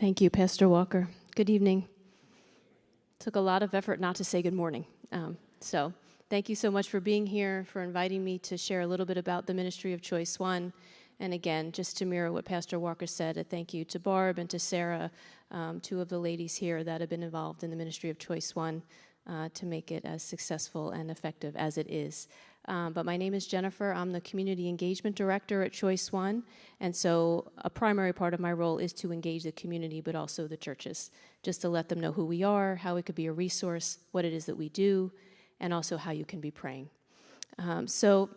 Thank you, Pastor Walker. Good evening. Took a lot of effort not to say good morning. So thank you so much for being here, for inviting me to share a little bit about the ministry of Choice One. And again, just to mirror what Pastor Walker said, a thank you to Barb and to Sarah, two of the ladies here that have been involved in the ministry of Choice One to make it as successful and effective as it is. But my name is Jennifer. I'm the Community Engagement Director at Choice One. And so a primary part of my role is to engage the community, but also the churches, just to let them know who we are, how it could be a resource, what it is that we do, and also how you can be praying. So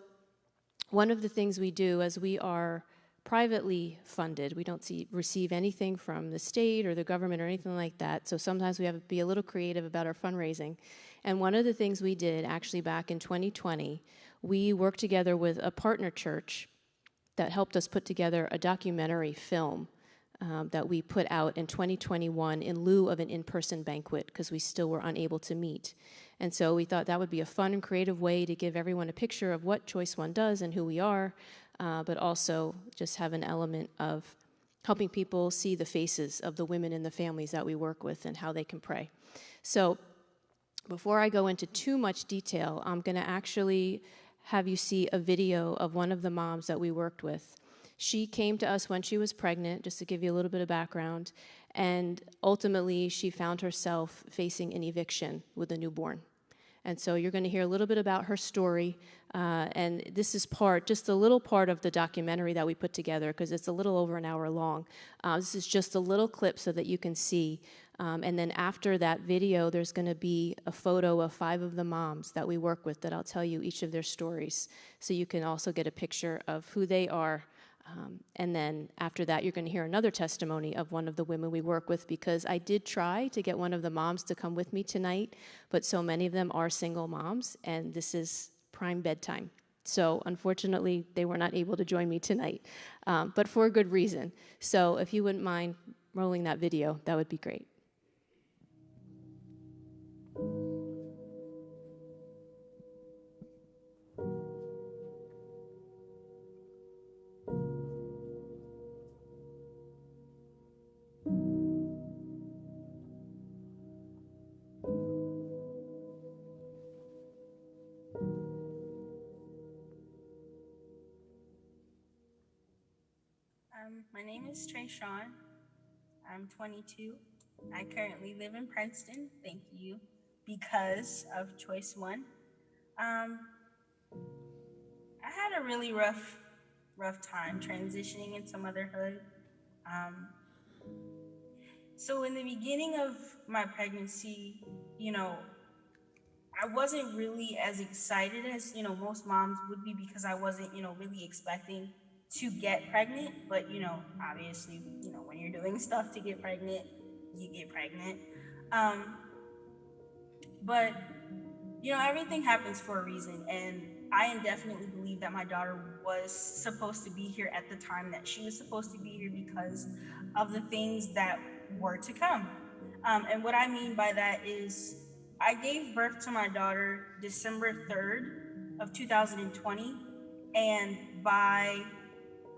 one of the things we do, as we are privately funded, we don't receive anything from the state or the government or anything like that, so sometimes we have to be a little creative about our fundraising. And one of the things we did actually back in 2020, we worked together with a partner church that helped us put together a documentary film that we put out in 2021 in lieu of an in-person banquet because we still were unable to meet. And so we thought that would be a fun and creative way to give everyone a picture of what Choice One does and who we are, but also just have an element of helping people see the faces of the women and the families that we work with and how they can pray. So before I go into too much detail, I'm going to actually have you see a video of one of the moms that we worked with. She came to us when she was pregnant, just to give you a little bit of background, and ultimately she found herself facing an eviction with a newborn. And so you're going to hear a little bit about her story, and this is just a little part of the documentary that we put together because it's a little over an hour long. This is just a little clip so that you can see. And then after that video, there's going to be a photo of 5 of the moms that we work with that I'll tell you each of their stories, so you can also get a picture of who they are. And then after that, you're going to hear another testimony of one of the women we work with, because I did try to get one of the moms to come with me tonight, but so many of them are single moms, and this is prime bedtime. So unfortunately, they were not able to join me tonight, but for a good reason. So if you wouldn't mind rolling that video, that would be great. My name is Trey Sean. I'm 22. I currently live in Princeton, thank you, because of Choice One. I had a really rough time transitioning into motherhood. So in the beginning of my pregnancy, I wasn't really as excited as, most moms would be, because I wasn't, really expecting to get pregnant. But, obviously, when you're doing stuff to get pregnant, you get pregnant. But, everything happens for a reason. And I indefinitely believe that my daughter was supposed to be here at the time that she was supposed to be here because of the things that were to come. And what I mean by that is I gave birth to my daughter December 3rd of 2020. And by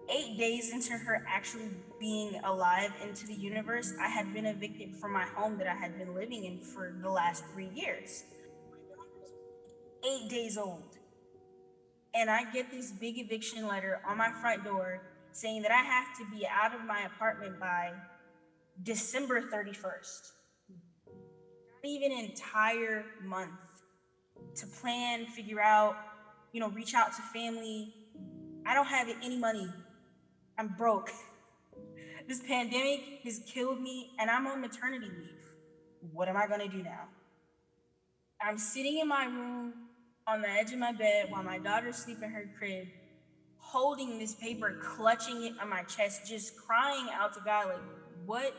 8 days into her actually being alive into the universe, I had been evicted from my home that I had been living in for the last 3 years. 8 days old. And I get this big eviction letter on my front door saying that I have to be out of my apartment by December 31st. Not even an entire month to plan, figure out, reach out to family. I don't have any money. I'm broke. This pandemic has killed me, and I'm on maternity leave. What am I gonna do now? I'm sitting in my room on the edge of my bed while my daughter's asleep in her crib, holding this paper, clutching it on my chest, just crying out to God, like, what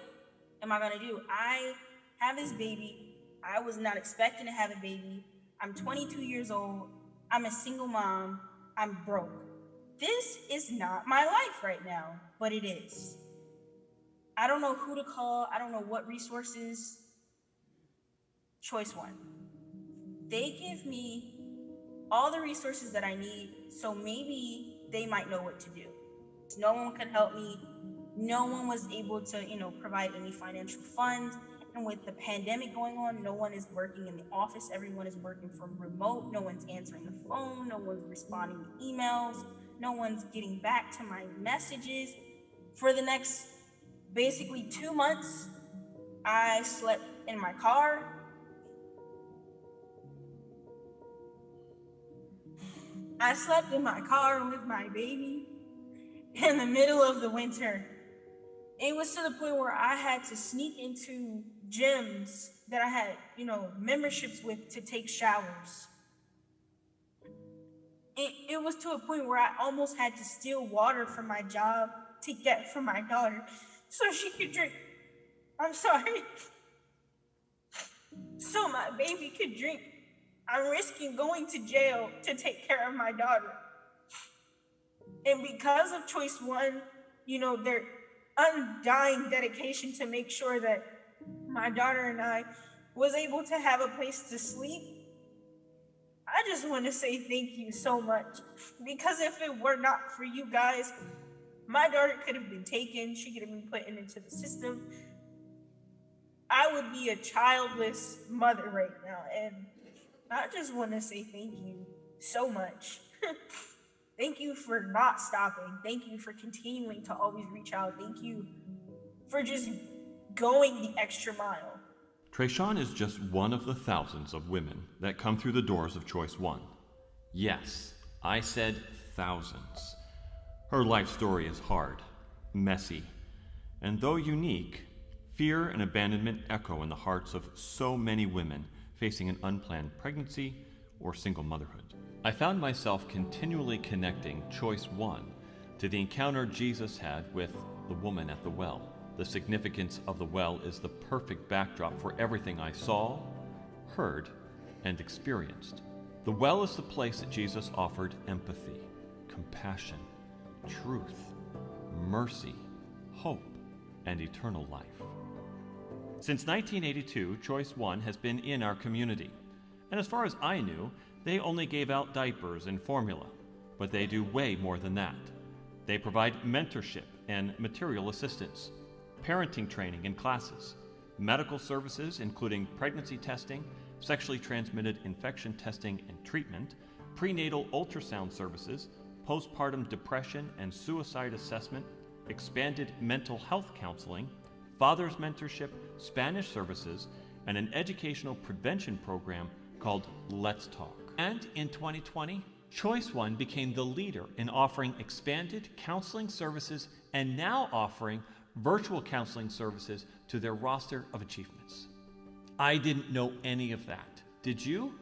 am I gonna do? I have this baby. I was not expecting to have a baby. I'm 22 years old. I'm a single mom. I'm broke. This is not my life right now, but it is. I don't know who to call. I don't know what resources. Choice One. They give me all the resources that I need, so maybe they might know what to do. No one could help me No one was able to, provide any financial funds. And with the pandemic going on, no one is working in the office. Everyone is working from remote. No one's answering the phone. No one's responding to emails. No one's getting back to my messages. For the next basically 2 months, I slept in my car. I slept in my car with my baby in the middle of the winter. It was to the point where I had to sneak into gyms that I had, memberships with to take showers. It was to a point where I almost had to steal water from my job to get for my daughter so she could drink. I'm sorry. So my baby could drink. I'm risking going to jail to take care of my daughter. And because of Choice One, their undying dedication to make sure that my daughter and I was able to have a place to sleep, I just want to say thank you so much. Because if it were not for you guys, my daughter could have been taken. She could have been put into the system. I would be a childless mother right now. And I just want to say thank you so much. Thank you for not stopping. Thank you for continuing to always reach out. Thank you for just going the extra mile. Trayshawn is just one of the thousands of women that come through the doors of Choice One. Yes, I said thousands. Her life story is hard, messy, and though unique, fear and abandonment echo in the hearts of so many women facing an unplanned pregnancy or single motherhood. I found myself continually connecting Choice One to the encounter Jesus had with the woman at the well. The significance of the well is the perfect backdrop for everything I saw, heard, and experienced. The well is the place that Jesus offered empathy, compassion, truth, mercy, hope, and eternal life. Since 1982, Choice One has been in our community. And as far as I knew, they only gave out diapers and formula, but they do way more than that. They provide mentorship and material assistance, parenting training and classes, medical services including pregnancy testing, sexually transmitted infection testing and treatment, prenatal ultrasound services, postpartum depression and suicide assessment, expanded mental health counseling, father's mentorship, Spanish services, and an educational prevention program called Let's Talk. And in 2020, Choice One became the leader in offering expanded counseling services and now offering virtual counseling services to their roster of achievements. I didn't know any of that. Did you?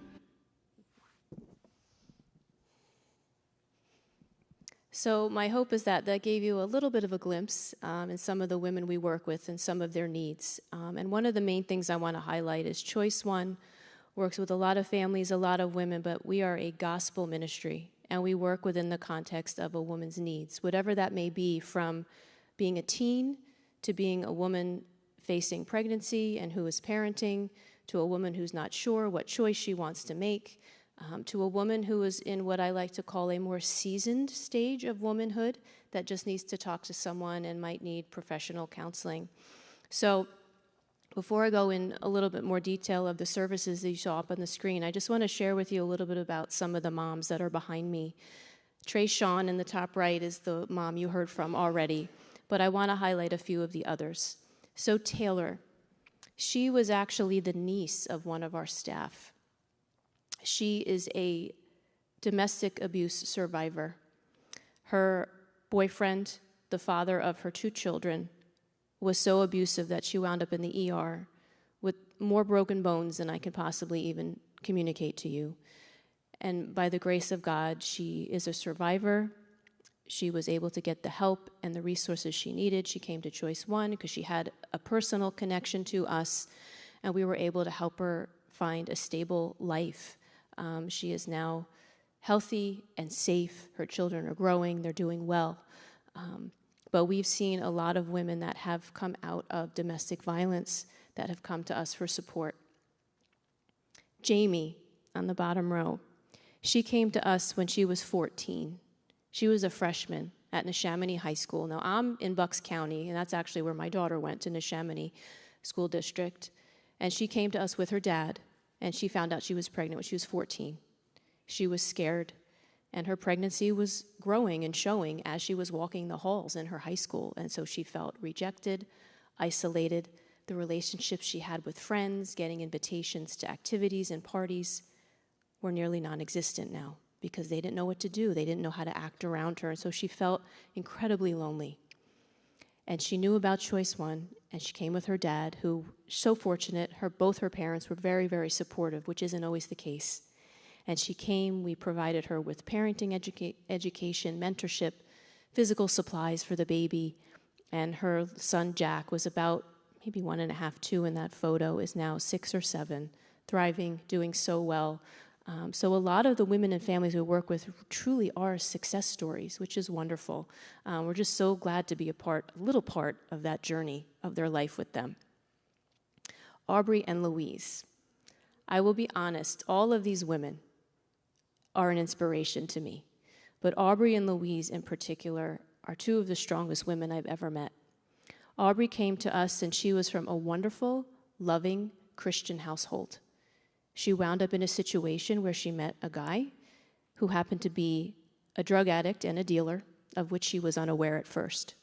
So my hope is that gave you a little bit of a glimpse in some of the women we work with and some of their needs. And one of the main things I want to highlight is Choice One works with a lot of families, a lot of women, but we are a gospel ministry, and we work within the context of a woman's needs, whatever that may be, from being a teen to being a woman facing pregnancy and who is parenting, to a woman who's not sure what choice she wants to make, to a woman who is in what I like to call a more seasoned stage of womanhood that just needs to talk to someone and might need professional counseling. So before I go in a little bit more detail of the services that you saw up on the screen, I just want to share with you a little bit about some of the moms that are behind me. Trayshawn in the top right is the mom you heard from already, but I want to highlight a few of the others. So Taylor, she was actually the niece of one of our staff. She is a domestic abuse survivor. Her boyfriend, the father of her 2 children, was so abusive that she wound up in the ER with more broken bones than I can possibly even communicate to you. And by the grace of God, she is a survivor. She was able to get the help and the resources she needed. She came to Choice One because she had a personal connection to us, and we were able to help her find a stable life. She is now healthy and safe. Her children are growing. They're doing well. But we've seen a lot of women that have come out of domestic violence that have come to us for support. Jamie, on the bottom row, she came to us when she was 14. She was a freshman at Neshaminy High School. Now, I'm in Bucks County, and that's actually where my daughter went, to Neshaminy School District. And she came to us with her dad, and she found out she was pregnant when she was 14. She was scared, and her pregnancy was growing and showing as she was walking the halls in her high school. And so she felt rejected, isolated. The relationships she had with friends, getting invitations to activities and parties, were nearly non-existent now because they didn't know what to do. They didn't know how to act around her. And so she felt incredibly lonely. And she knew about Choice One, and she came with her dad, who, so fortunate, both her parents were very, very supportive, which isn't always the case. And she came, we provided her with parenting education, mentorship, physical supplies for the baby, and her son Jack was about maybe 1.5, 2 in that photo, is now 6 or 7, thriving, doing so well. So a lot of the women and families we work with truly are success stories, which is wonderful. We're just so glad to be a little part of that journey of their life with them. Aubrey and Louise. I will be honest, all of these women are an inspiration to me. But Aubrey and Louise in particular are two of the strongest women I've ever met. Aubrey came to us and she was from a wonderful, loving Christian household. She wound up in a situation where she met a guy who happened to be a drug addict and a dealer, of which she was unaware at first.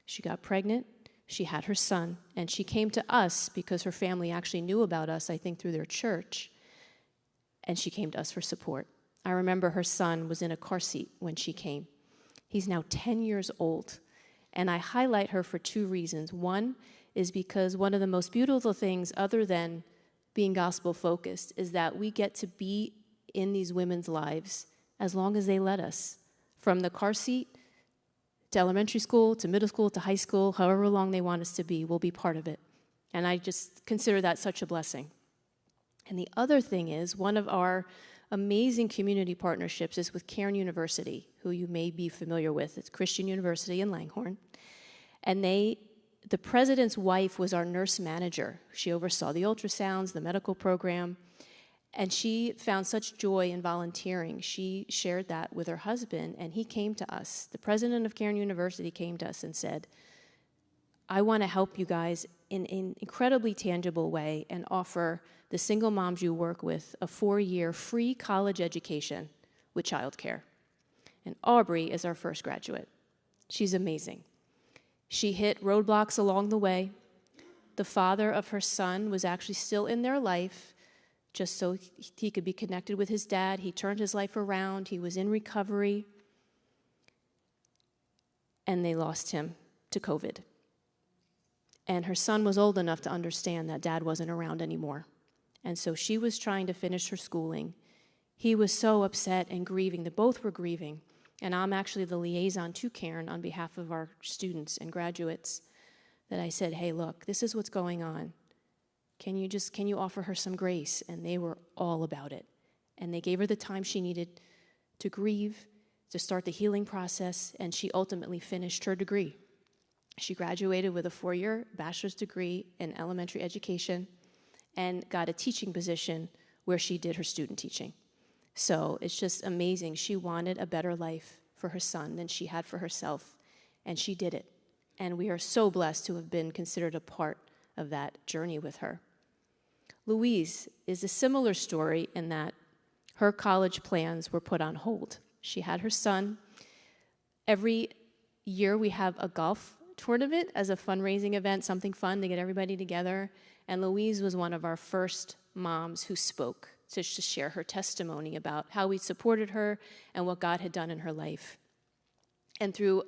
She got pregnant, she had her son, and she came to us because her family actually knew about us, I think, through their church, and she came to us for support. I remember her son was in a car seat when she came. He's now 10 years old, and I highlight her for 2 reasons. One is because one of the most beautiful things, other than being gospel-focused, is that we get to be in these women's lives as long as they let us. From the car seat to elementary school, to middle school, to high school, however long they want us to be, we'll be part of it. And I just consider that such a blessing. And the other thing is, one of our amazing community partnerships is with Cairn University, who you may be familiar with. It's Christian University in Langhorne. And the president's wife was our nurse manager. She oversaw the ultrasounds, the medical program, and she found such joy in volunteering. She shared that with her husband, and he came to us. The president of Cairn University came to us and said, I want to help you guys in an incredibly tangible way and offer the single moms you work with a 4-year free college education with childcare. And Aubrey is our first graduate. She's amazing. She hit roadblocks along the way. The father of her son was actually still in their life, just so he could be connected with his dad. He turned his life around. He was in recovery. And they lost him to COVID. And her son was old enough to understand that dad wasn't around anymore. And so she was trying to finish her schooling. He was so upset and grieving. They both were grieving. And I'm actually the liaison to Cairn on behalf of our students and graduates, that I said, hey, look, this is what's going on. Can you offer her some grace? And they were all about it. And they gave her the time she needed to grieve, to start the healing process, and she ultimately finished her degree. She graduated with a 4-year bachelor's degree in elementary education and got a teaching position where she did her student teaching. So it's just amazing. She wanted a better life for her son than she had for herself, and she did it. And we are so blessed to have been considered a part of that journey with her. Louise is a similar story in that her college plans were put on hold. She had her son. Every year we have a golf tournament as a fundraising event, something fun to get everybody together. And Louise was one of our first moms who spoke to share her testimony about how we supported her and what God had done in her life. And through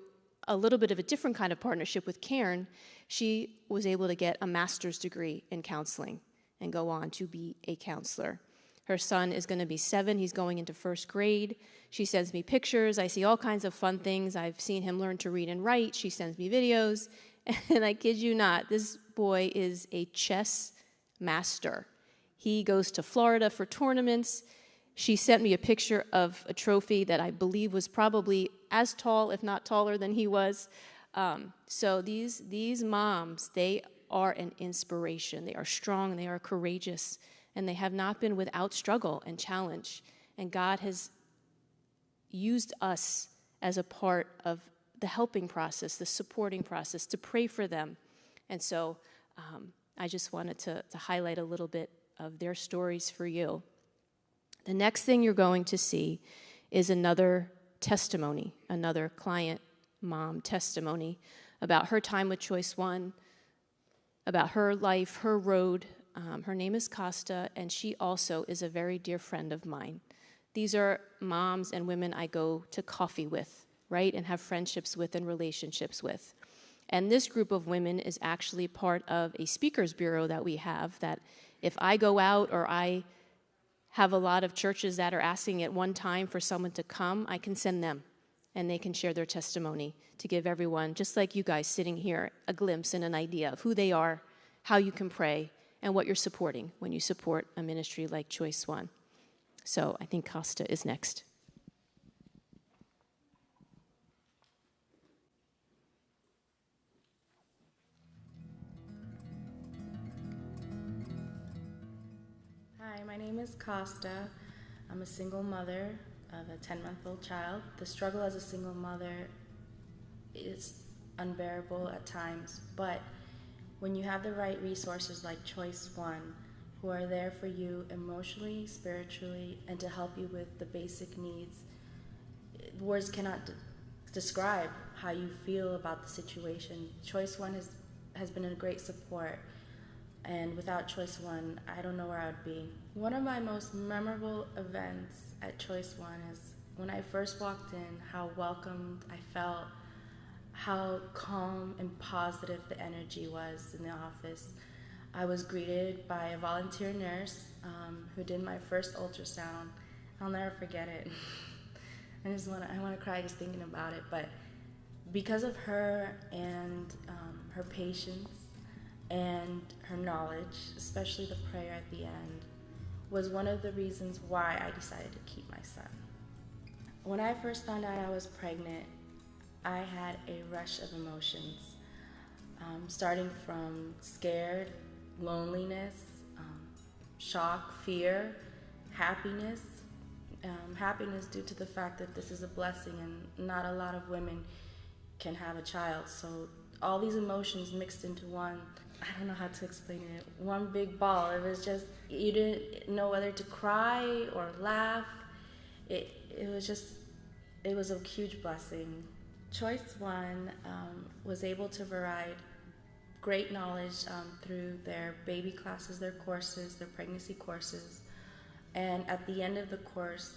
a little bit of a different kind of partnership with Cairn, she was able to get a master's degree in counseling and go on to be a counselor. Her son is going to be 7. He's going into 1st grade. She sends me pictures. I see all kinds of fun things. I've seen him learn to read and write. She sends me videos. And I kid you not, this boy is a chess master. He goes to Florida for tournaments. She sent me a picture of a trophy that I believe was probably as tall, if not taller, than he was. So these moms, they are an inspiration. They are strong, they are courageous, and they have not been without struggle and challenge. And God has used us as a part of the helping process, the supporting process, to pray for them. And so I just wanted to highlight a little bit of their stories for you. The next thing you're going to see is another testimony, another client mom testimony about her time with Choice One, about her life, her road. Her name is Costa, and she also is a very dear friend of mine. These are moms and women I go to coffee with, right, and have friendships with and relationships with. And this group of women is actually part of a speakers bureau that we have, that if I go out or I have a lot of churches that are asking at one time for someone to come, I can send them, and they can share their testimony to give everyone, just like you guys sitting here, a glimpse and an idea of who they are, how you can pray, and what you're supporting when you support a ministry like Choice One. So I think Costa is next. Hi, my name is Costa. I'm a single mother of a 10-month-old child. The struggle as a single mother is unbearable at times, but when you have the right resources like Choice One, who are there for you emotionally, spiritually, and to help you with the basic needs, words cannot describe how you feel about the situation. Choice One has been a great support. And without Choice One, I don't know where I would be. One of my most memorable events at Choice One is when I first walked in, how welcomed I felt, how calm and positive the energy was in the office. I was greeted by a volunteer nurse who did my first ultrasound. I'll never forget it. I want to cry just thinking about it. But because of her and her patience, and her knowledge, especially the prayer at the end, was one of the reasons why I decided to keep my son. When I first found out I was pregnant, I had a rush of emotions, starting from scared, loneliness, shock, fear, happiness. Happiness due to the fact that this is a blessing and not a lot of women can have a child. So all these emotions mixed into one. I don't know how to explain it. One big ball. It was just, you didn't know whether to cry or laugh. It was a huge blessing. Choice One was able to provide great knowledge through their baby classes, their courses, their pregnancy courses. And at the end of the course,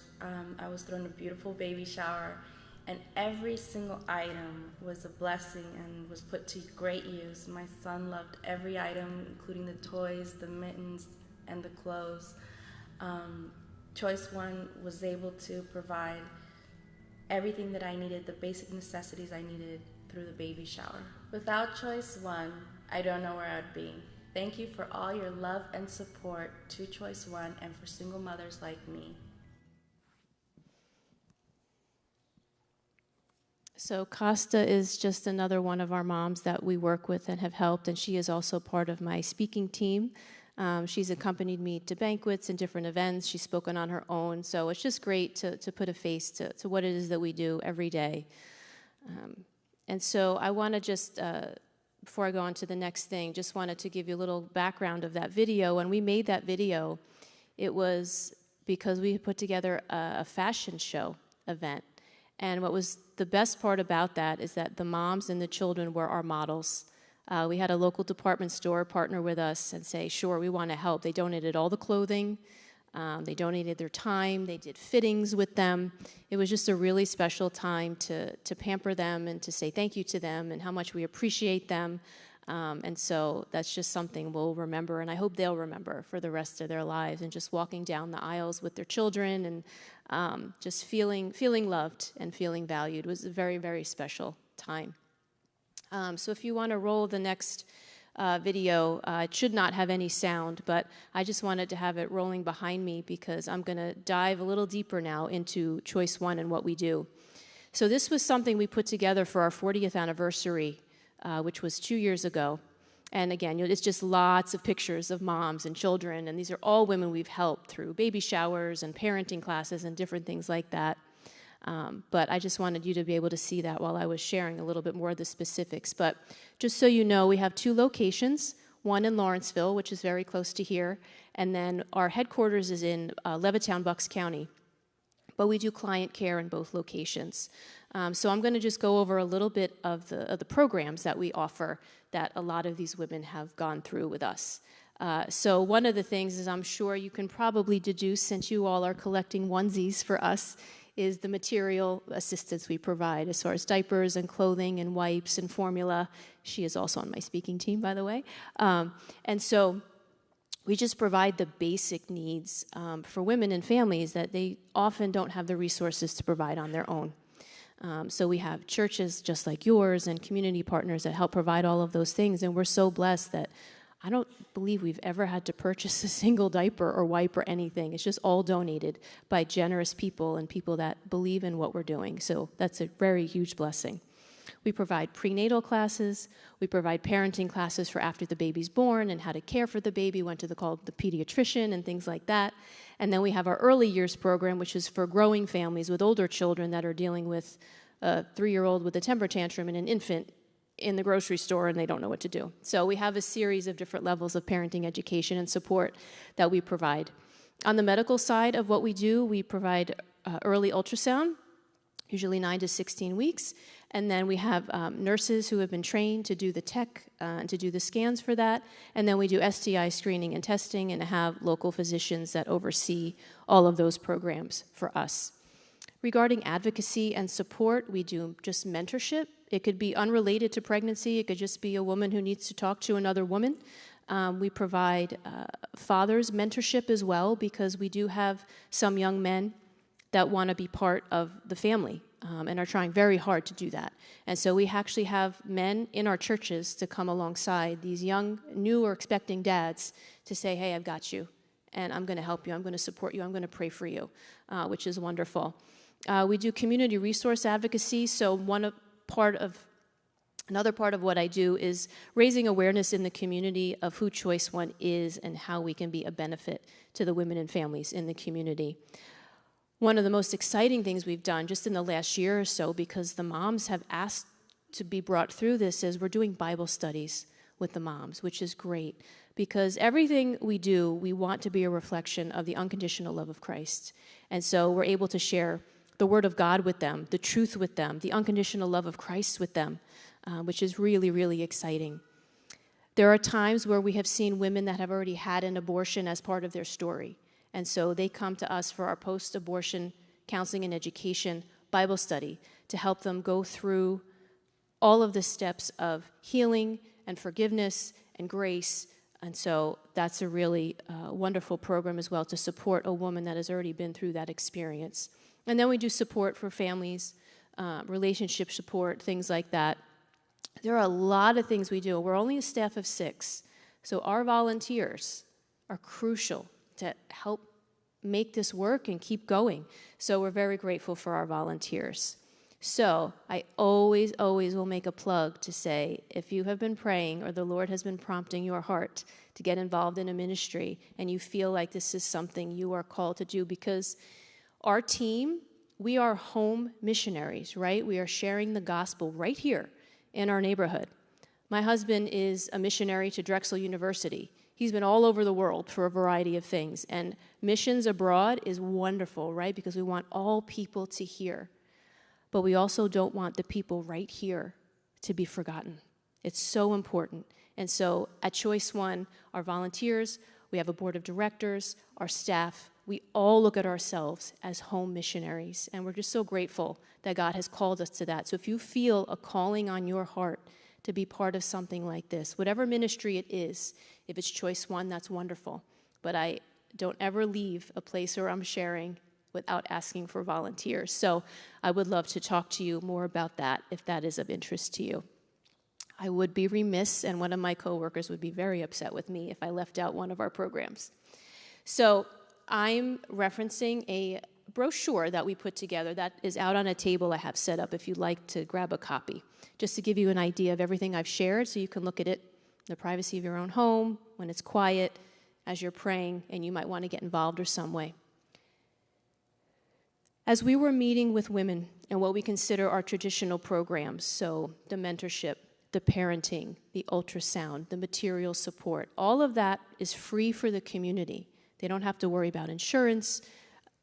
I was thrown a beautiful baby shower. And every single item was a blessing and was put to great use. My son loved every item, including the toys, the mittens, and the clothes. Choice One was able to provide everything that I needed, the basic necessities I needed through the baby shower. Without Choice One, I don't know where I'd be. Thank you for all your love and support to Choice One and for single mothers like me. So Costa is just another one of our moms that we work with and have helped, and she is also part of my speaking team. She's accompanied me to banquets and different events. She's spoken on her own, so it's just great to put a face to what it is that we do every day. And so I want to just, before I go on to the next thing, just wanted to give you a little background of that video. When we made that video, it was because we put together a fashion show event. And what was the best part about that is that the moms and the children were our models. We had a local department store partner with us and say, sure, we want to help. They donated all the clothing. They donated their time. They did fittings with them. It was just a really special time to pamper them and to say thank you to them and how much we appreciate them. And so that's just something we'll remember, and I hope they'll remember for the rest of their lives, and just walking down the aisles with their children and just feeling loved and feeling valued was a very, very special time. So if you want to roll the next video, it should not have any sound, but I just wanted to have it rolling behind me because I'm going to dive a little deeper now into Choice One and what we do. So this was something we put together for our 40th anniversary, which was 2 years ago. And again, it's just lots of pictures of moms and children, and these are all women we've helped through baby showers and parenting classes and different things like that. But I just wanted you to be able to see that while I was sharing a little bit more of the specifics. But just so you know, we have 2 locations, one in Lawrenceville, which is very close to here, and then our headquarters is in Levittown, Bucks County. But we do client care in both locations. So I'm going to just go over a little bit of the programs that we offer that a lot of these women have gone through with us. So one of the things is, I'm sure you can probably deduce, since you all are collecting onesies for us, is the material assistance we provide as far as diapers and clothing and wipes and formula. She is also on my speaking team, by the way. And so we just provide the basic needs for women and families that they often don't have the resources to provide on their own. So we have churches just like yours and community partners that help provide all of those things, and we're so blessed that I don't believe we've ever had to purchase a single diaper or wipe or anything. It's just all donated by generous people and people that believe in what we're doing. So that's a very huge blessing. We provide prenatal classes. We provide parenting classes for after the baby's born and how to care for the baby, went to call the pediatrician and things like that. And then we have our early years program, which is for growing families with older children that are dealing with a 3-year-old with a temper tantrum and an infant in the grocery store and they don't know what to do. So we have a series of different levels of parenting education and support that we provide. On the medical side of what we do, we provide early ultrasound, usually 9 to 16 weeks. And then we have nurses who have been trained to do the tech and to do the scans for that. And then we do STI screening and testing and have local physicians that oversee all of those programs for us. Regarding advocacy and support, we do just mentorship. It could be unrelated to pregnancy. It could just be a woman who needs to talk to another woman. We provide fathers mentorship as well, because we do have some young men that want to be part of the family and are trying very hard to do that. And so we actually have men in our churches to come alongside these young, new or expecting dads to say, hey, I've got you, and I'm going to help you, I'm going to support you, I'm going to pray for you, which is wonderful. We do community resource advocacy, so another part of what I do is raising awareness in the community of who Choice One is and how we can be a benefit to the women and families in the community. One of the most exciting things we've done just in the last year or so, because the moms have asked to be brought through this, is we're doing Bible studies with the moms, which is great, because everything we do, we want to be a reflection of the unconditional love of Christ. And so we're able to share the Word of God with them, the truth with them, the unconditional love of Christ with them, which is really, really exciting. There are times where we have seen women that have already had an abortion as part of their story. And so they come to us for our post-abortion counseling and education Bible study to help them go through all of the steps of healing and forgiveness and grace. And so that's a really wonderful program as well to support a woman that has already been through that experience. And then we do support for families, relationship support, things like that. There are a lot of things we do. We're only a staff of 6, so our volunteers are crucial to help make this work and keep going. So we're very grateful for our volunteers. So I always will make a plug to say, if you have been praying or the Lord has been prompting your heart to get involved in a ministry and you feel like this is something you are called to do, because our team, we are home missionaries, right? We are sharing the gospel right here in our neighborhood. My husband is a missionary to Drexel University. He's been all over the world for a variety of things. And missions abroad is wonderful, right? Because we want all people to hear. But we also don't want the people right here to be forgotten. It's so important. And so at Choice One, our volunteers, we have a board of directors, our staff, we all look at ourselves as home missionaries, and we're just so grateful that God has called us to that. So if you feel a calling on your heart to be part of something like this, whatever ministry it is, if it's Choice One, that's wonderful. But I don't ever leave a place where I'm sharing without asking for volunteers. So I would love to talk to you more about that if that is of interest to you. I would be remiss, and one of my coworkers would be very upset with me if I left out one of our programs. So I'm referencing a brochure that we put together that is out on a table I have set up if you'd like to grab a copy, just to give you an idea of everything I've shared so you can look at it in the privacy of your own home, when it's quiet, as you're praying, and you might want to get involved or some way. As we were meeting with women and what we consider our traditional programs, so the mentorship, the parenting, the ultrasound, the material support, all of that is free for the community. They don't have to worry about insurance.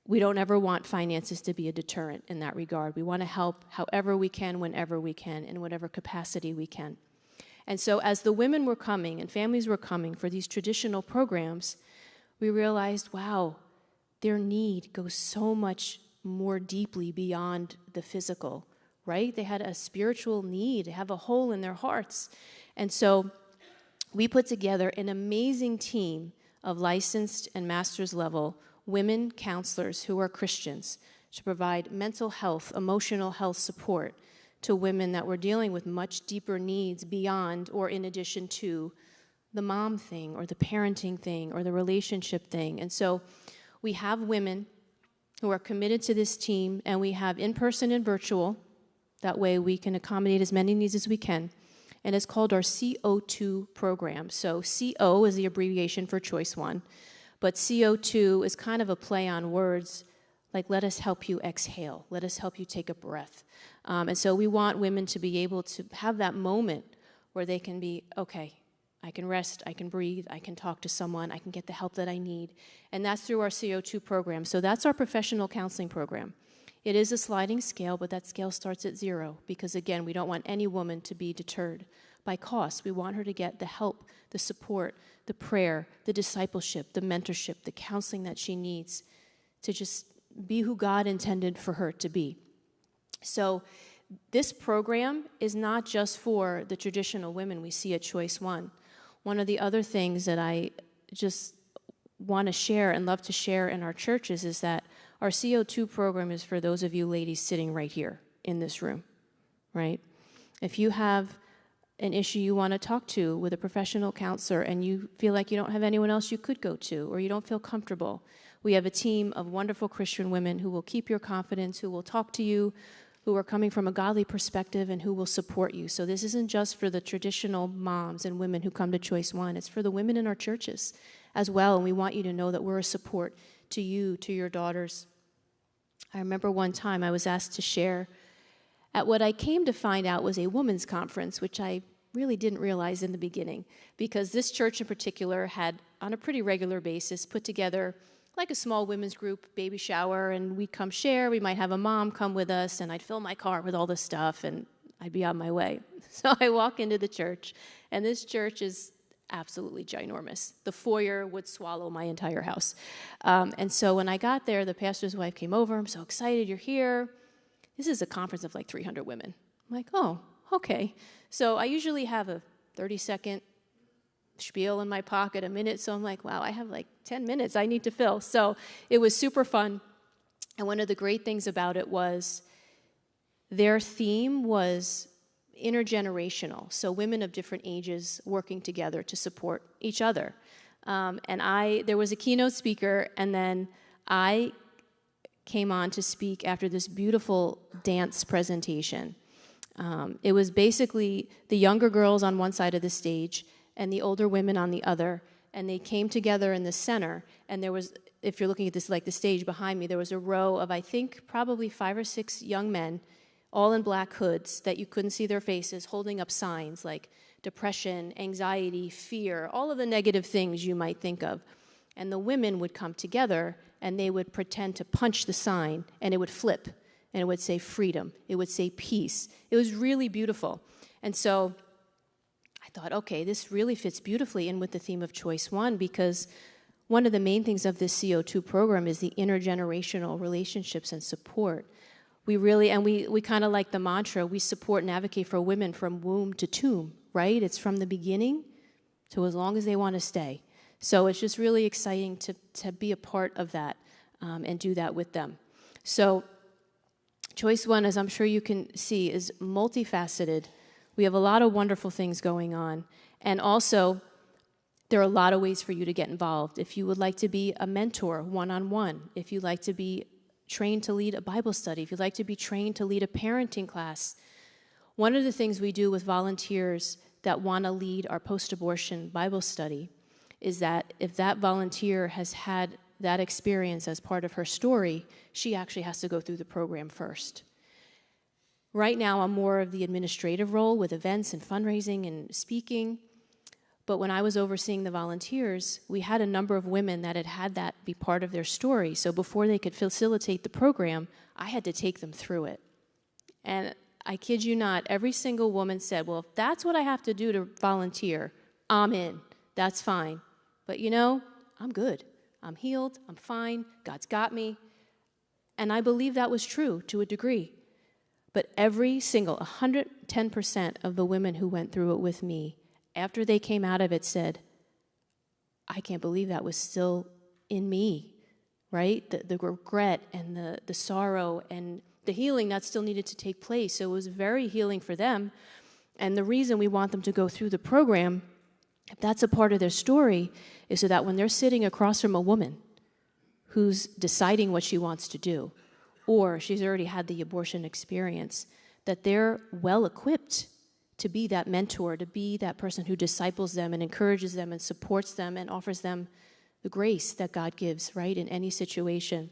We don't ever want finances to be a deterrent in that regard. We want to help however we can, whenever we can, in whatever capacity we can. And so as the women were coming and families were coming for these traditional programs, we realized, wow, their need goes so much more deeply beyond the physical, right? They had a spiritual need, they have a hole in their hearts. And so we put together an amazing team of licensed and master's level women counselors who are Christians to provide mental health, emotional health support to women that were dealing with much deeper needs beyond or in addition to the mom thing or the parenting thing or the relationship thing. And so we have women who are committed to this team, and we have in-person and virtual. That way we can accommodate as many needs as we can. And it's called our CO2 program. So CO is the abbreviation for Choice One, but CO2 is kind of a play on words, like let us help you exhale, let us help you take a breath. And so we want women to be able to have that moment where they can be, okay, I can rest, I can breathe, I can talk to someone, I can get the help that I need. And that's through our CO2 program. So that's our professional counseling program. It is a sliding scale, but that scale starts at 0 because, again, we don't want any woman to be deterred by cost. We want her to get the help, the support, the prayer, the discipleship, the mentorship, the counseling that she needs to just be who God intended for her to be. So this program is not just for the traditional women we see at Choice One. One of the other things that I just want to share and love to share in our churches is that our CO2 program is for those of you ladies sitting right here in this room, right? If you have an issue you want to talk to with a professional counselor and you feel like you don't have anyone else you could go to or you don't feel comfortable, we have a team of wonderful Christian women who will keep your confidence, who will talk to you, who are coming from a godly perspective and who will support you. So this isn't just for the traditional moms and women who come to Choice One. It's for the women in our churches as well, and we want you to know that we're a support to you, to your daughters. I remember one time I was asked to share at what I came to find out was a women's conference, which I really didn't realize in the beginning, because this church in particular had, on a pretty regular basis, put together like a small women's group baby shower, and we'd come share. We might have a mom come with us, and I'd fill my car with all this stuff, and I'd be on my way. So I walk into the church, and this church is absolutely ginormous. The foyer would swallow my entire house. And so when I got there, the pastor's wife came over. I'm so excited you're here. This is a conference of like 300 women. I'm like, oh, okay. So I usually have a 30-second spiel in my pocket, a minute. So I'm like, wow, I have like 10 minutes I need to fill. So it was super fun. And one of the great things about it was their theme was intergenerational. So women of different ages working together to support each other. There was a keynote speaker, and then I came on to speak after this beautiful dance presentation. It was basically the younger girls on one side of the stage and the older women on the other, and they came together in the center, and there was, if you're looking at this, like the stage behind me, there was a row of, I think, probably 5 or 6 young men, all in black hoods that you couldn't see their faces, holding up signs like depression, anxiety, fear, all of the negative things you might think of. And the women would come together, and they would pretend to punch the sign, and it would flip, and it would say freedom. It would say peace. It was really beautiful. And so I thought, okay, this really fits beautifully in with the theme of Choice One, because one of the main things of this CO2 program is the intergenerational relationships and support. We really, and we kind of like the mantra, we support and advocate for women from womb to tomb, right? It's from the beginning to as long as they want to stay. So it's just really exciting to be a part of that and do that with them. So Choice One, as I'm sure you can see, is multifaceted. We have a lot of wonderful things going on. And also, there are a lot of ways for you to get involved. If you would like to be a mentor one-on-one, if you'd like to be trained to lead a Bible study, if you'd like to be trained to lead a parenting class. One of the things we do with volunteers that want to lead our post-abortion Bible study is that if that volunteer has had that experience as part of her story, she actually has to go through the program first. Right now, I'm more of the administrative role with events and fundraising and speaking. But when I was overseeing the volunteers, we had a number of women that had that be part of their story. So before they could facilitate the program, I had to take them through it. And I kid you not, every single woman said, well, if that's what I have to do to volunteer, I'm in. That's fine. But you know, I'm good. I'm healed. I'm fine. God's got me. And I believe that was true to a degree. But every single, 110% of the women who went through it with me, after they came out of it, said, I can't believe that was still in me, right? The regret and the sorrow and the healing that still needed to take place. So it was very healing for them. And the reason we want them to go through the program, if that's a part of their story, is so that when they're sitting across from a woman who's deciding what she wants to do, or she's already had the abortion experience, that they're well equipped to be that mentor, to be that person who disciples them and encourages them and supports them and offers them the grace that God gives, right, in any situation.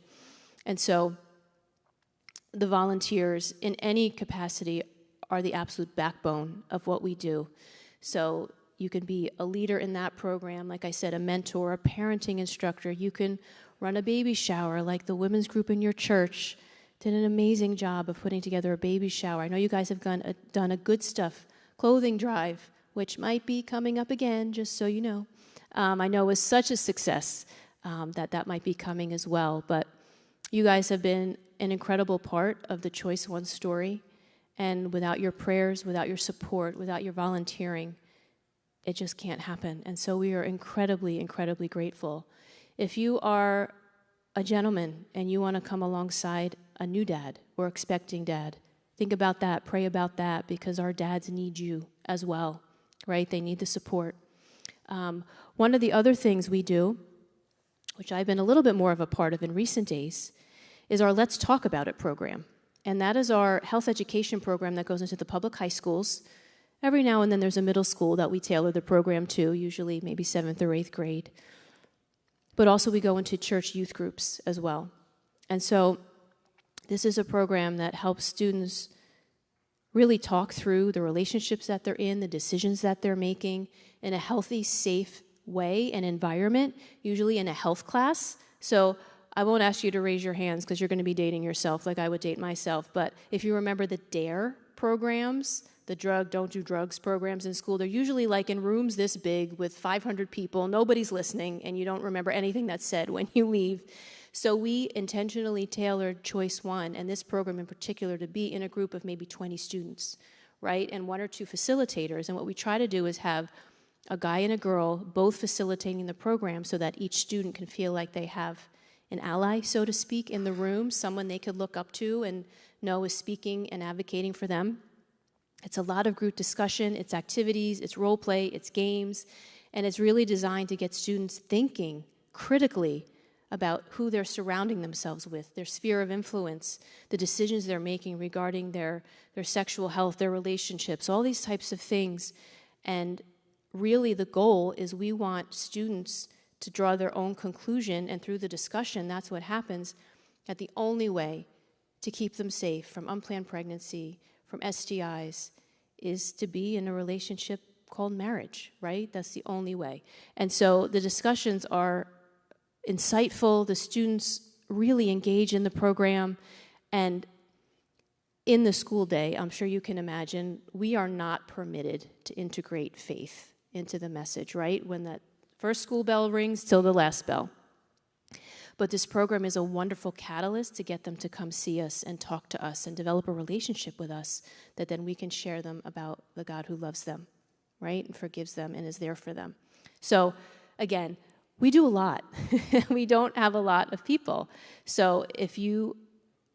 And so the volunteers in any capacity are the absolute backbone of what we do. So you can be a leader in that program, like I said, a mentor, a parenting instructor. You can run a baby shower like the women's group in your church did an amazing job of putting together a baby shower. I know you guys have done a good stuff clothing drive, which might be coming up again, just so you know. I know it was such a success that might be coming as well. But you guys have been an incredible part of the Choice One story. And without your prayers, without your support, without your volunteering, it just can't happen. And so we are incredibly, incredibly grateful. If you are a gentleman and you want to come alongside a new dad or expecting dad, think about that, pray about that, because our dads need you as well, right? They need the support. One of the other things we do, which I've been a little bit more of a part of in recent days, is our Let's Talk About It program. And that is our health education program that goes into the public high schools. Every now and then there's a middle school that we tailor the program to, usually maybe 7th or 8th grade. But also we go into church youth groups as well. And so this is a program that helps students really talk through the relationships that they're in, the decisions that they're making in a healthy, safe way and environment, usually in a health class. So I won't ask you to raise your hands because you're going to be dating yourself like I would date myself. But if you remember the DARE programs, the Don't Do Drugs programs in school, they're usually like in rooms this big with 500 people, nobody's listening, and you don't remember anything that's said when you leave. So we intentionally tailored Choice One, and this program in particular, to be in a group of maybe 20 students, right? And 1 or 2 facilitators. And what we try to do is have a guy and a girl both facilitating the program so that each student can feel like they have an ally, so to speak, in the room, someone they could look up to and know is speaking and advocating for them. It's a lot of group discussion, it's activities, it's role play, it's games, and it's really designed to get students thinking critically about who they're surrounding themselves with, their sphere of influence, the decisions they're making regarding their sexual health, their relationships, all these types of things. And really the goal is we want students to draw their own conclusion, and through the discussion, that's what happens, that the only way to keep them safe from unplanned pregnancy, from STIs, is to be in a relationship called marriage, right? That's the only way. And so the discussions are insightful. The students really engage in the program. And in the school day, I'm sure you can imagine, we are not permitted to integrate faith into the message, right? When that first school bell rings till the last bell. But this program is a wonderful catalyst to get them to come see us and talk to us and develop a relationship with us that then we can share them about the God who loves them, right? And forgives them and is there for them. So again, we do a lot. We don't have a lot of people. So if you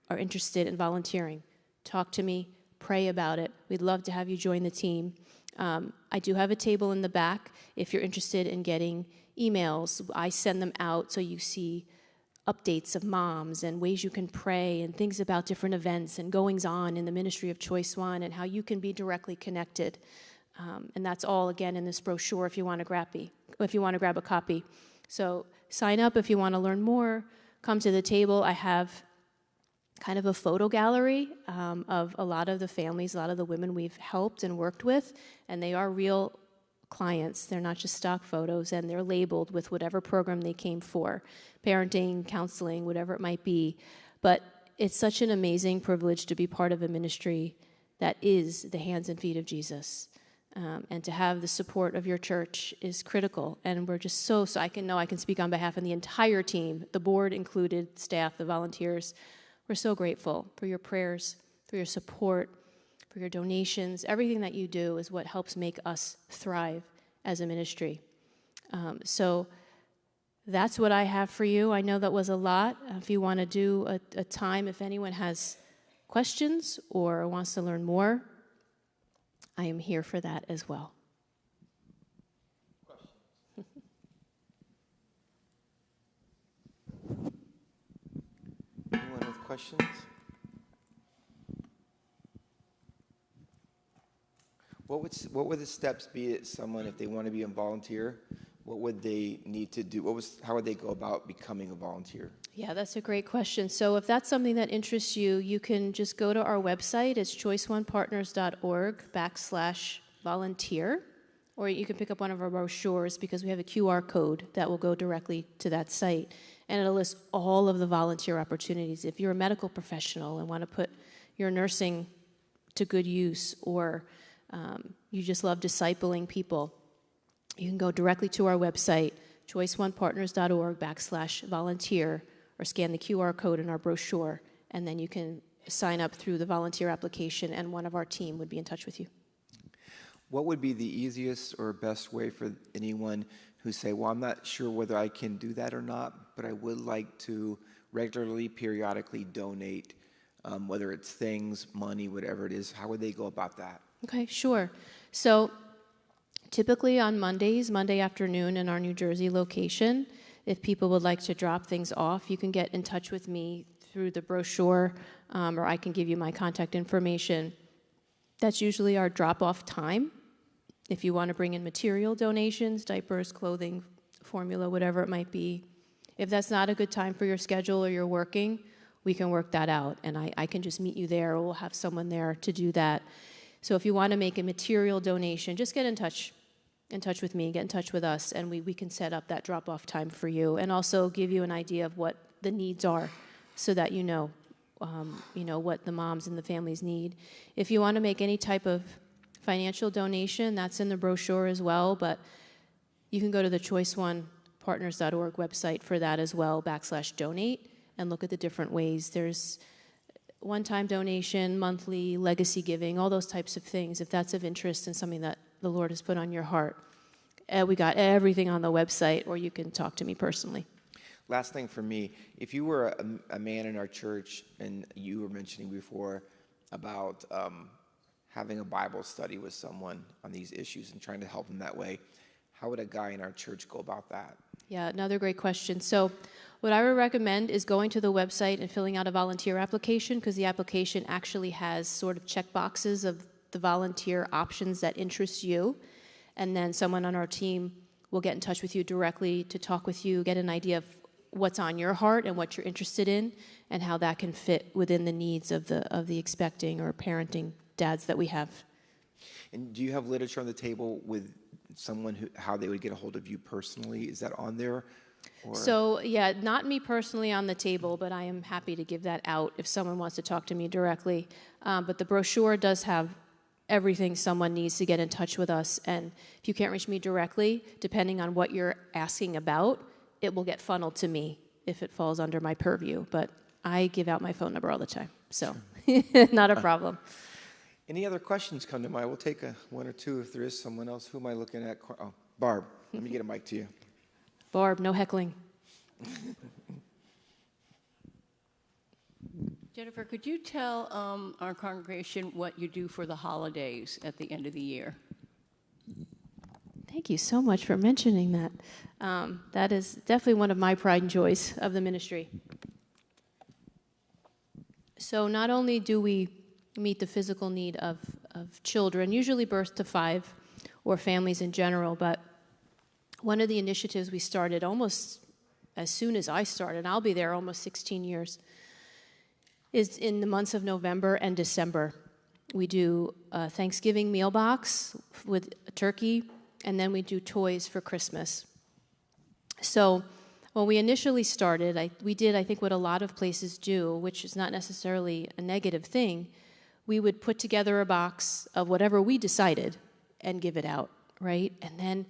are interested in volunteering, talk to me, pray about it. We'd love to have you join the team. I do have a table in the back. If you're interested in getting emails, I send them out so you see updates of moms and ways you can pray and things about different events and goings on in the ministry of Choice One and how you can be directly connected. And that's all, again, in this brochure if you want to grab a copy. So sign up if you want to learn more. Come to the table. I have kind of a photo gallery of a lot of the families, a lot of the women we've helped and worked with, and they are real clients. They're not just stock photos, and they're labeled with whatever program they came for, parenting, counseling, whatever it might be. But it's such an amazing privilege to be part of a ministry that is the hands and feet of Jesus. And to have the support of your church is critical. And we're just so I can speak on behalf of the entire team, the board included, staff, the volunteers. We're so grateful for your prayers, for your support, for your donations. Everything that you do is what helps make us thrive as a ministry. So that's what I have for you. I know that was a lot. If you want to do a time, if anyone has questions or wants to learn more, I am here for that as well. Anyone with questions? What would the steps be at someone if they want to be a volunteer? What would they need to do? How would they go about becoming a volunteer? Yeah, that's a great question. So if that's something that interests you, you can just go to our website. It's choiceonepartners.org/volunteer, or you can pick up one of our brochures because we have a QR code that will go directly to that site, and it'll list all of the volunteer opportunities. If you're a medical professional and want to put your nursing to good use, or you just love discipling people, you can go directly to our website, choiceonepartners.org/volunteer, or scan the QR code in our brochure, and then you can sign up through the volunteer application, and one of our team would be in touch with you. What would be the easiest or best way for anyone who say, well, I'm not sure whether I can do that or not, but I would like to regularly, periodically donate, whether it's things, money, whatever it is? How would they go about that? Okay, sure. So typically on Mondays, Monday afternoon in our New Jersey location, if people would like to drop things off, you can get in touch with me through the brochure, or I can give you my contact information. That's usually our drop-off time. If you want to bring in material donations, diapers, clothing, formula, whatever it might be. If that's not a good time for your schedule or you're working, we can work that out, and I can just meet you there, or we'll have someone there to do that. So if you want to make a material donation, just get in touch with me, get in touch with us, and we can set up that drop-off time for you, and also give you an idea of what the needs are, so that you know what the moms and the families need. If you want to make any type of financial donation, that's in the brochure as well, but you can go to the choiceonepartners.org website for that as well, /donate, and look at the different ways. There's one-time donation, monthly, legacy giving, all those types of things. If that's of interest and something that the Lord has put on your heart, we got everything on the website, or you can talk to me personally. Last thing for me, if you were a man in our church, and you were mentioning before about having a Bible study with someone on these issues and trying to help them that way, how would a guy in our church go about that? Yeah, another great question. So what I would recommend is going to the website and filling out a volunteer application, because the application actually has sort of check boxes of the volunteer options that interest you, and then someone on our team will get in touch with you directly to talk with you, get an idea of what's on your heart and what you're interested in, and how that can fit within the needs of the expecting or parenting dads that we have. And do you have literature on the table with someone how they would get a hold of you personally? Is that on there? Or? So, yeah, not me personally on the table, but I am happy to give that out if someone wants to talk to me directly. But the brochure does have everything someone needs to get in touch with us. And if you can't reach me directly, depending on what you're asking about, it will get funneled to me if it falls under my purview. But I give out my phone number all the time, so not a problem. Any other questions come to mind? We'll take one or two if there is someone else. Who am I looking at? Oh, Barb. Let me get a mic to you. Barb, no heckling. Jennifer, could you tell our congregation what you do for the holidays at the end of the year? Thank you so much for mentioning that. That is definitely one of my pride and joys of the ministry. So not only do we meet the physical need of children, usually birth to 5, or families in general, but one of the initiatives we started almost as soon as I started, and I'll be there almost 16 years, is in the months of November and December. We do a Thanksgiving meal box with a turkey, and then we do toys for Christmas. So when we initially started, we did, I think, what a lot of places do, which is not necessarily a negative thing. We would put together a box of whatever we decided and give it out, right? And then,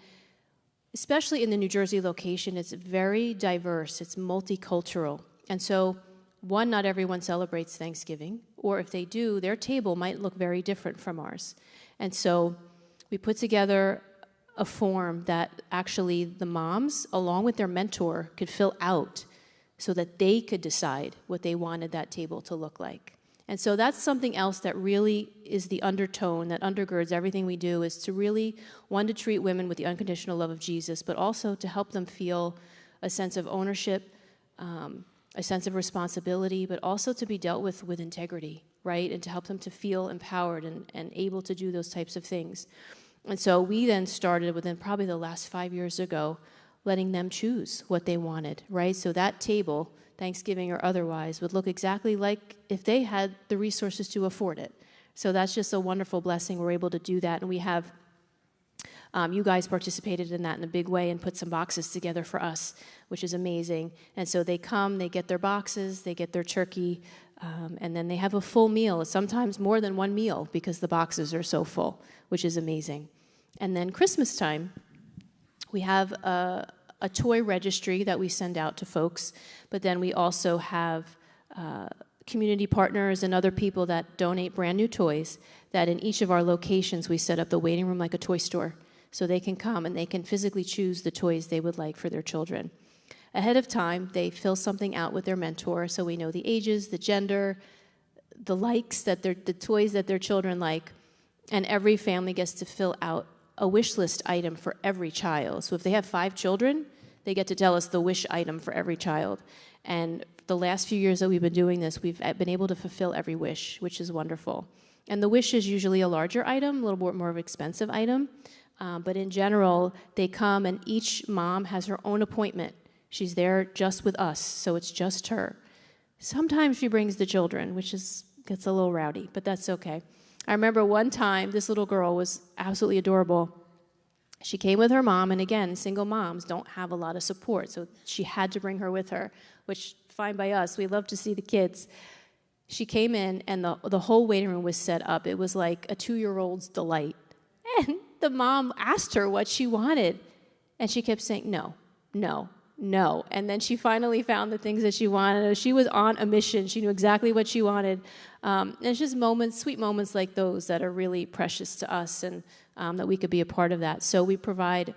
especially in the New Jersey location, it's very diverse, it's multicultural. And so, one, not everyone celebrates Thanksgiving, or if they do, their table might look very different from ours. And so we put together a form that actually the moms, along with their mentor, could fill out so that they could decide what they wanted that table to look like. And so that's something else that really is the undertone that undergirds everything we do, is to really, one, to treat women with the unconditional love of Jesus, but also to help them feel a sense of ownership, a sense of responsibility, but also to be dealt with integrity, right? And to help them to feel empowered and able to do those types of things. And so we then started within probably the last 5 years ago, letting them choose what they wanted, right? So that table, Thanksgiving or otherwise, would look exactly like if they had the resources to afford it. So that's just a wonderful blessing. We're able to do that. And we have, you guys participated in that in a big way and put some boxes together for us, which is amazing. And so they come, they get their boxes, they get their turkey, and then they have a full meal, sometimes more than one meal because the boxes are so full, which is amazing. And then Christmas time, we have a toy registry that we send out to folks, but then we also have community partners and other people that donate brand new toys, that in each of our locations we set up the waiting room like a toy store, so they can come and they can physically choose the toys they would like for their children. Ahead of time, they fill something out with their mentor, so we know the ages, the gender, the likes, the toys that their children like, and every family gets to fill out a wish list item for every child. So if they have 5 children, they get to tell us the wish item for every child. And the last few years that we've been doing this, we've been able to fulfill every wish, which is wonderful. And the wish is usually a larger item, a little bit more of an expensive item. But in general, they come and each mom has her own appointment. She's there just with us, so it's just her. Sometimes she brings the children, which gets a little rowdy, but that's okay. I remember one time, this little girl was absolutely adorable. She came with her mom, and again, single moms don't have a lot of support, so she had to bring her with her, which, fine by us. We love to see the kids. She came in, and the whole waiting room was set up. It was like a 2-year-old's delight. And the mom asked her what she wanted, and she kept saying, no, no, no. And then she finally found the things that she wanted. She was on a mission. She knew exactly what she wanted. And it's just moments, sweet moments like those that are really precious to us, and that we could be a part of that. So we provide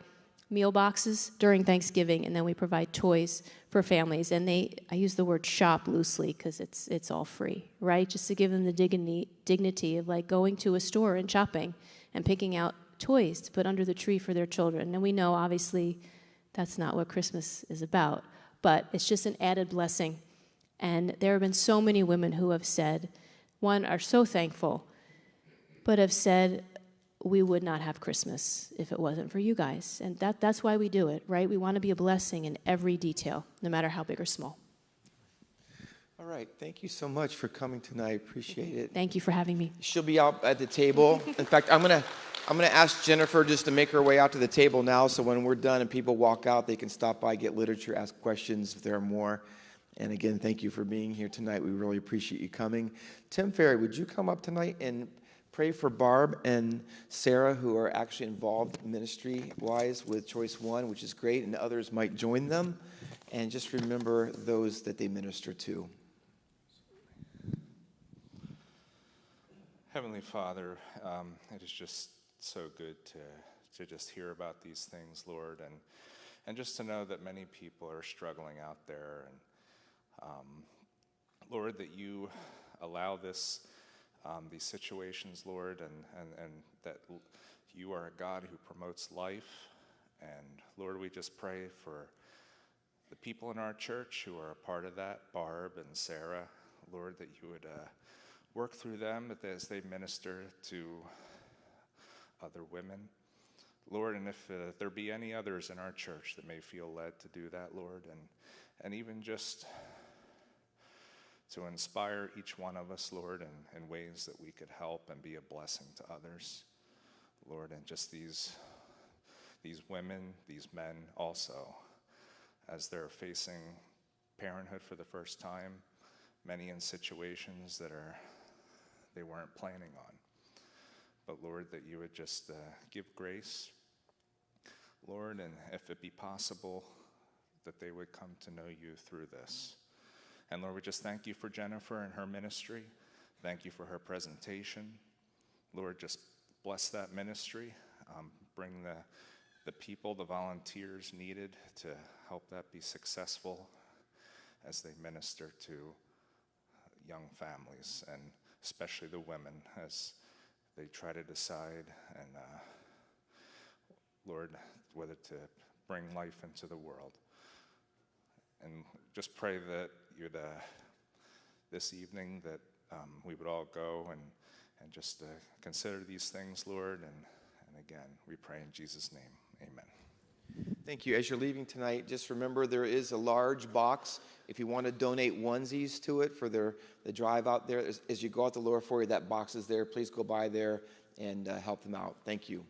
meal boxes during Thanksgiving, and then we provide toys for families. And I use the word shop loosely because it's all free, right? Just to give them the dignity of like going to a store and shopping and picking out toys to put under the tree for their children. And we know, obviously, that's not what Christmas is about, but it's just an added blessing. And there have been so many women who have said, one, are so thankful, but have said, we would not have Christmas if it wasn't for you guys. And that's why we do it, right? We want to be a blessing in every detail, no matter how big or small. All right. Thank you so much for coming tonight. Appreciate it. Thank you for having me. She'll be out at the table. In fact, I'm gonna ask Jennifer just to make her way out to the table now, so when we're done and people walk out, they can stop by, get literature, ask questions if there are more. And again, thank you for being here tonight. We really appreciate you coming. Tim Ferry, would you come up tonight and pray for Barb and Sarah, who are actually involved ministry-wise with Choice One, which is great, and others might join them. And just remember those that they minister to. Heavenly Father, it is just so good to just hear about these things, Lord, and just to know that many people are struggling out there, and Lord, that you allow these situations, Lord, and that you are a God who promotes life. And Lord, we just pray for the people in our church who are a part of that, Barb and Sarah, Lord, that you would work through them as they minister to other women. Lord, and if there be any others in our church that may feel led to do that, Lord, and even just to inspire each one of us, Lord, in ways that we could help and be a blessing to others, Lord, and just these women, these men also, as they're facing parenthood for the first time, many in situations that they weren't planning on. But Lord, that you would just give grace, Lord, and if it be possible, that they would come to know you through this. And Lord, we just thank you for Jennifer and her ministry. Thank you for her presentation. Lord, just bless that ministry. Bring the people, the volunteers needed to help that be successful as they minister to young families, and especially the women as they try to decide, and Lord, whether to bring life into the world. And just pray that you'd, this evening, that we would all go and just consider these things, Lord. And again, we pray in Jesus' name, amen. Thank you. As you're leaving tonight, just remember there is a large box. If you want to donate onesies to it for the drive out there, as you go out the lower foyer, that box is there. Please go by there and help them out. Thank you.